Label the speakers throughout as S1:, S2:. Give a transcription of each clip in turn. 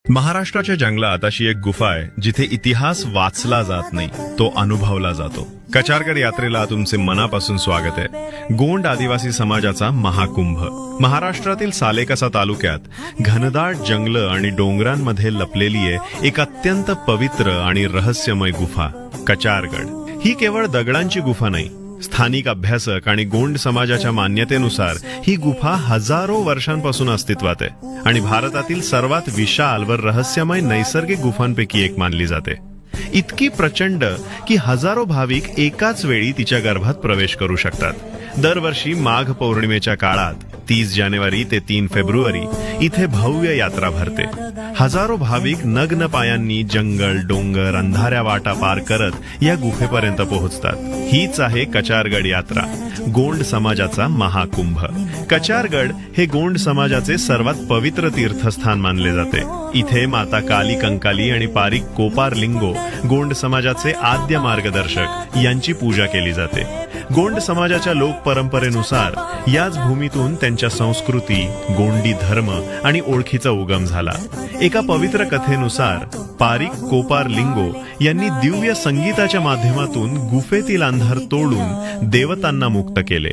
S1: महाराष्ट्राच्या जंगलात अशी एक गुफा आहे जिथे इतिहास वाचला जात नाही, तो अनुभवला जातो. कचारगड यात्रेला तुमचे मनापासून स्वागत आहे. गोंड आदिवासी समाजाचा महाकुंभ. महाराष्ट्रातील सालेकसा तालुक्यात घनदाट जंगल आणि डोंगरांमध्ये लपलेली आहे एक अत्यंत पवित्र आणि रहस्यमय गुफा, कचारगड. ही केवळ दगडांची गुफा नाही, स्थानिक अभ्यासक आणि गोंड समाजाच्या मान्यतेनुसार ही गुफा हजारो वर्षांपासून अस्तित्वात आहे आणि भारतातील सर्वात विशाल व रहस्यमय नैसर्गिक गुफांपैकी एक मानली जाते. इतकी प्रचंड की हजारो भाविक एकाच वेळी तिच्या गर्भात प्रवेश करू शकतात. दरवर्षी माघ पौर्णिमेच्या काळात 30 जानेवारी ते 3 फेब्रुवारी इथे भव्य यात्रा भरते. हजारो भाविक नग्न पायांनी जंगल, डोंगर, अंधाऱ्या वाटा पार करत या गुफेपर्यंत पोहोचतात. हीच आहे कचारगड यात्रा, गोंड समाजाचा महाकुंभ. कचारगड हे गोंड समाजाचे सर्वात पवित्र तीर्थस्थान मानले जाते. इथे माता काली कंकाली आणि पारिक कोपार लिंगो, गोंड समाजाचे आद्य मार्गदर्शक, यांची पूजा केली जाते. गोंड समाजाच्या लोक परंपरेनुसार याच भूमीतून त्यांच्या संस्कृती, गोंडी धर्म आणि ओळखीचा उगम झाला. एका पवित्र कथेनुसार पारिक कोपार लिंगो यांनी दिव्य संगीताच्या माध्यमातून गुफेतील अंधार तोडून देवतांना मुक्त केले.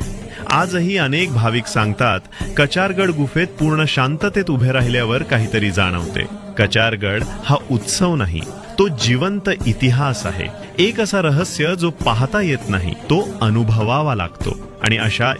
S1: आजही अनेक भाविक सांगतात, कचारगड गुफेत पूर्ण शांततेत उभे राहिल्यावर काहीतरी जाणवते. कचारगड हा उत्सव नाही, तो जिवंत इतिहास आहे. एक असा रहस्य जो पाहता येत नाही, तो अनुभवावा लागतो. आणि अशा